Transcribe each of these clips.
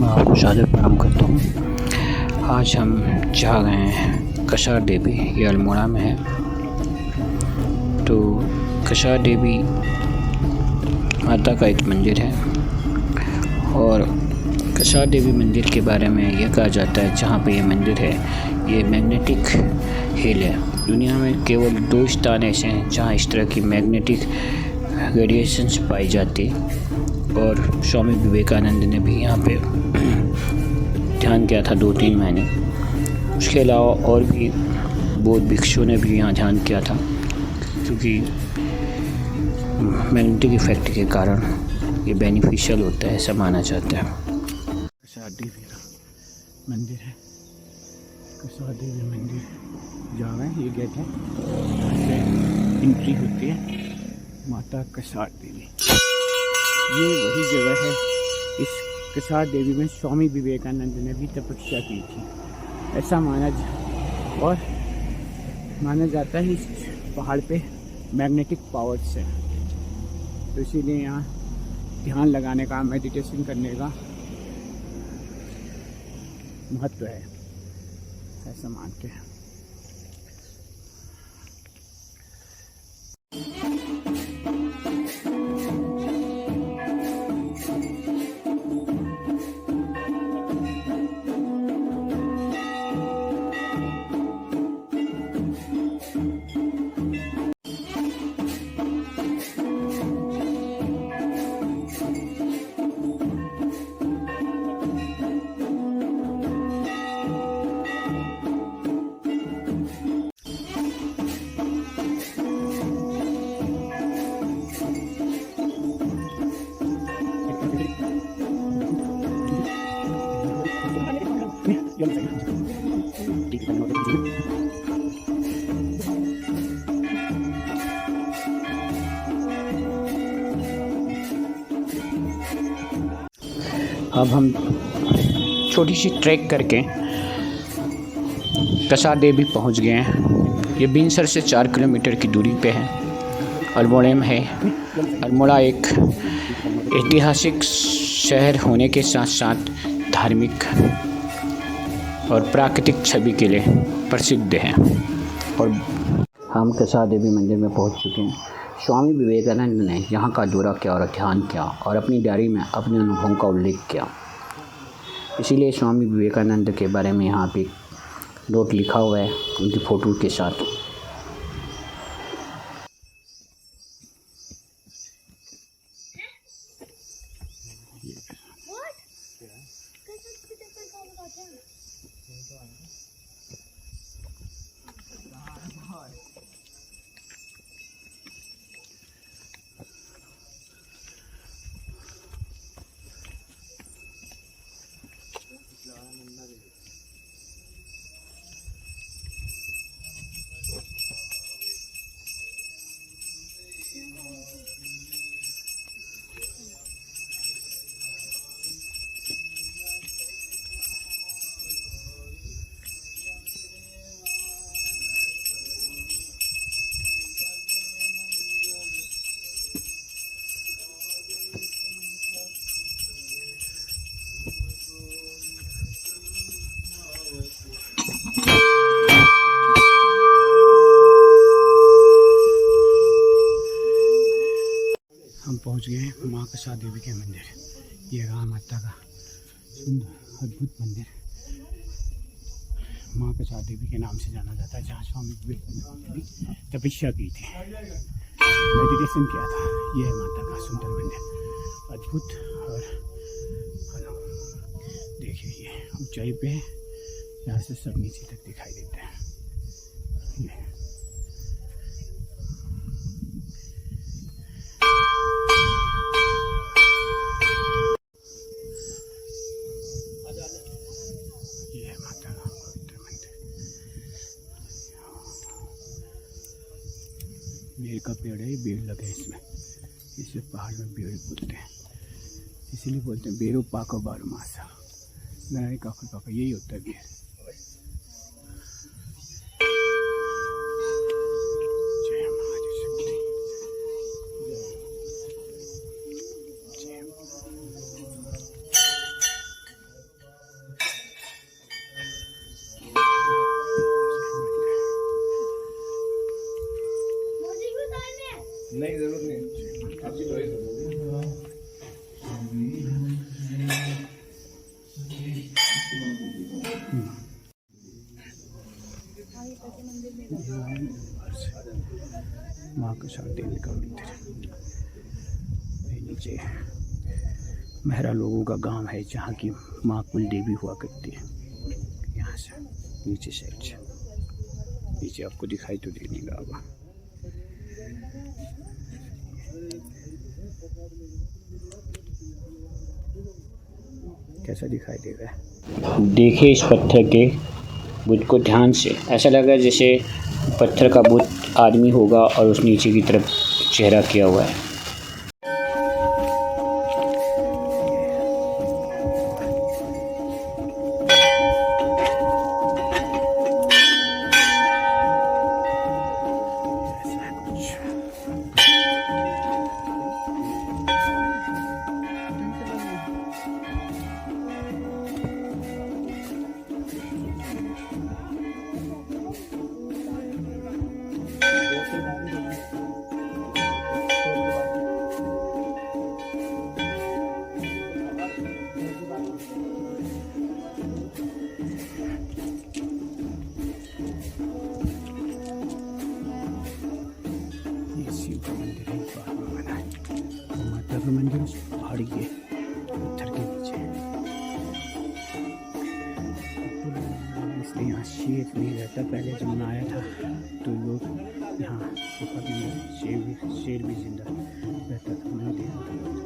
खुशादर प्रणाम करता हूँ। आज हम जा रहे हैं कसार देवी, ये अल्मोड़ा में है। तो कसार देवी माता का एक मंदिर है और कसार देवी मंदिर के बारे में ये कहा जाता है, जहाँ पे ये मंदिर है ये मैग्नेटिक हिल है। दुनिया में केवल 2 स्थान ऐसे हैं जहाँ इस तरह की मैग्नेटिक रेडिएशंस पाई जाती है और स्वामी विवेकानंद ने भी यहाँ पे ध्यान किया था 2-3 महीने। उसके अलावा और भी बौद्ध भिक्षुओं ने भी यहाँ ध्यान किया था, क्योंकि मैग्नेटिक इफेक्ट के कारण ये बेनिफिशियल होता है, ऐसा माना जाता है। कसार देवी का मंदिर है, कसार देवी मंदिर जा रहे हैं। ये गेट है, यहाँ से एंट्री होती है माता कसार देवी। ये वही जगह है, इस कसार देवी में स्वामी विवेकानंद ने भी तपस्या की थी, ऐसा माना जाता है। इस पहाड़ पे मैग्नेटिक पावर्स है, तो इसीलिए यहाँ ध्यान लगाने का, मेडिटेशन करने का महत्व है, ऐसा मानते हैं। अब हम छोटी सी ट्रैक करके कसार देवी पहुंच गए हैं। ये बीनसर से 4 किलोमीटर की दूरी पे है, अल्मोड़ा में है। अल्मोड़ा एक ऐतिहासिक शहर होने के साथ साथ धार्मिक और प्राकृतिक छवि के लिए प्रसिद्ध है। और हम कसार देवी मंदिर में पहुंच चुके हैं। स्वामी विवेकानंद ने यहाँ का दौरा किया और ध्यान किया और अपनी डायरी में अपने अनुभवों का उल्लेख किया। इसीलिए स्वामी विवेकानंद के बारे में यहाँ पे नोट लिखा हुआ है उनकी फ़ोटो के साथ। हम पहुंच गए हैं माँ कसार देवी के मंदिर। ये रहा माता का सुंदर अद्भुत मंदिर। माँ कसार देवी के नाम से जाना जाता है, जहाँ स्वामी विवेकानंद ने भी तपस्या की थी, मेडिटेशन किया था। यह है माता का सुंदर मंदिर, अद्भुत। और देखिए ये ऊंचाई पे है, यहाँ से सब नीचे तक दिखाई देता है। बेर का पेड़ है, बेर लगे इसमें, इसे पहाड़ में बेर बोलते हैं, इसीलिए बोलते हैं बेरो पाको बारो मासा, लड़ाई काफी पाका, यही होता है बेर। कसार देवी का मंदिर। नीचे मेहरा लोगों का गांव है जहाँ की माँ कुल देवी हुआ करती है। यहाँ से नीचे साइड से नीचे आपको दिखाई तो दे नहीं रहा। कैसा दिखाई दे रहा है? देखिए इस पत्थर के बुत को ध्यान से, ऐसा लग रहा है जैसे पत्थर का बुत आदमी होगा और उस नीचे की तरफ चेहरा किया हुआ है। मंदिर उस पहाड़ी के पत्थर के नीचे है, इसलिए यहाँ शेर नहीं रहता। पहले जब मैं आया था तो लोग यहाँ शेर भी जिंदा रहता था, मैंने देखा था।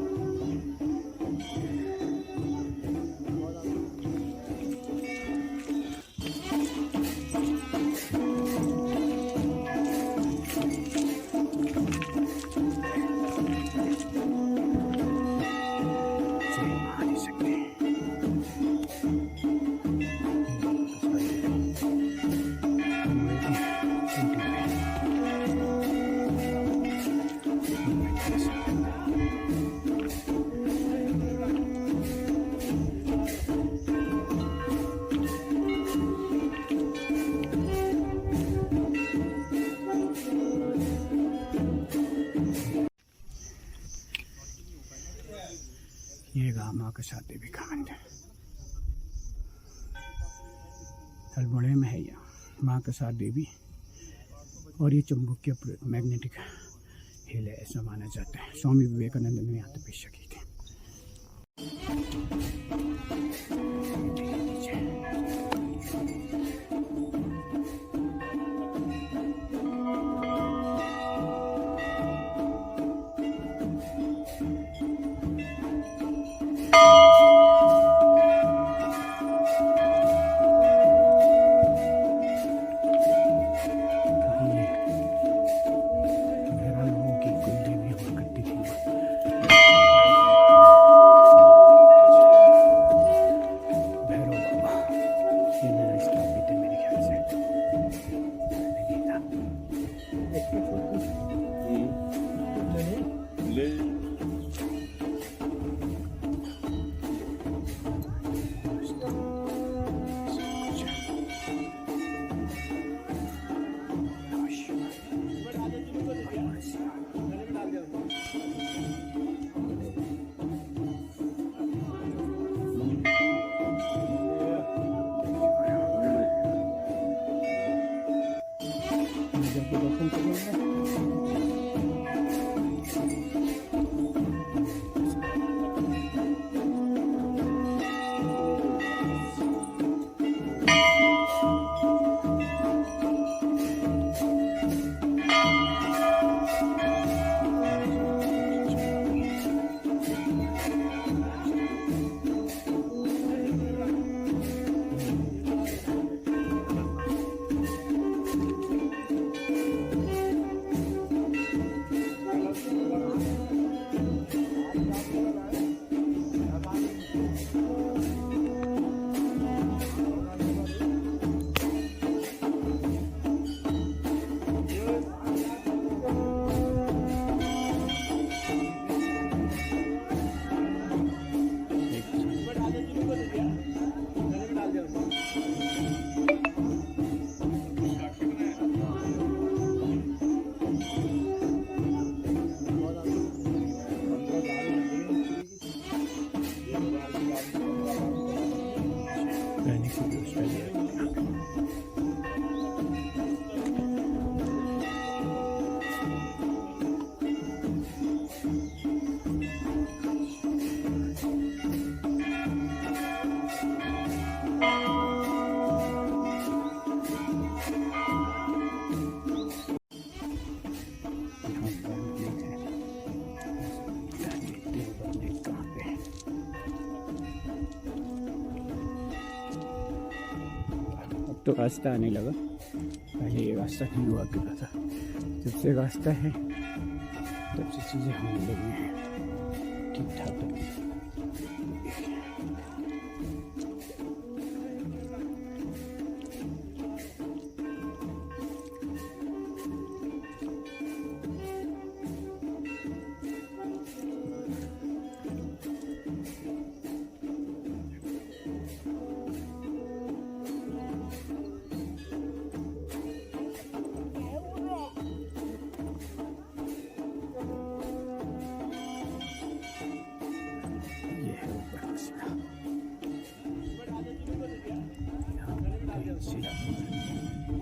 ये रहा माँ कसार देवी का मंदिर, अल्मोड़ा में है यहाँ माँ कसार देवी। और ये चुंबकीय मैग्नेटिक हिल है ऐसा माना जाता है। स्वामी विवेकानंद ने यहाँ तपस्या की थी। तो रास्ता आने लगा। पहले ये रास्ता नहीं हुआ करता था, जब से रास्ता है तब से चीज़ें होने लगी हैं ठीक ठाक।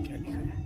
क्या लिखा है?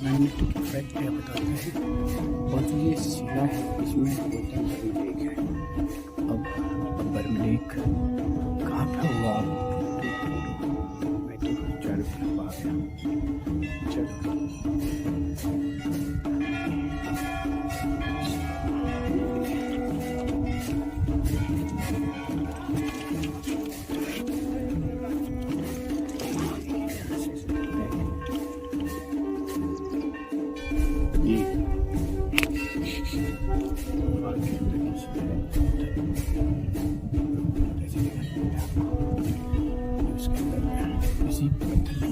मैग्नेटिक इफेक्ट क्या बताते हैं। और जो ये शिला है इसमें बोलते हैं बर्मलेक है। अब बर्मलेक कहाँ पे हुआ? मैं तो चारों तरफ आ गया। चलो इसी पत्थर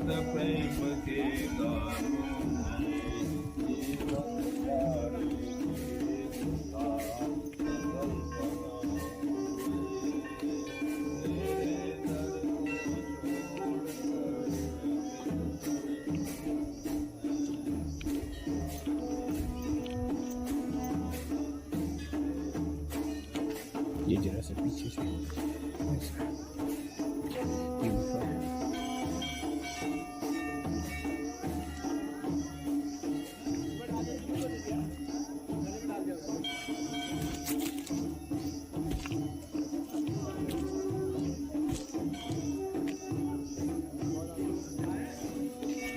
प्रेम के गानों में जीवन प्यारे का सफल ये जरा से पीछे से ऐसा। ये ऊपर है।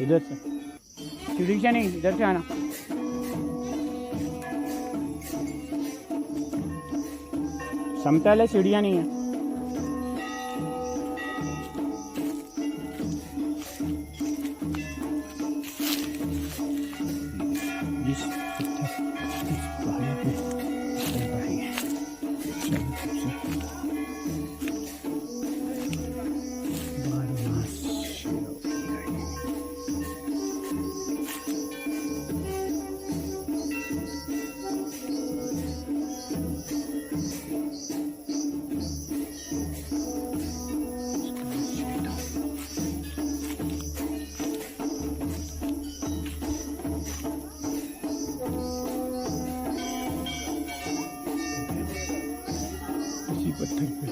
इधर से सीढ़ी से नहीं, इधर से आना। समतल है, सीढ़ियाँ नहीं है। इस पत्थर इस पहाड़ी पे चल रही है। चलो सबसे बारह मास इसी पत्थर पे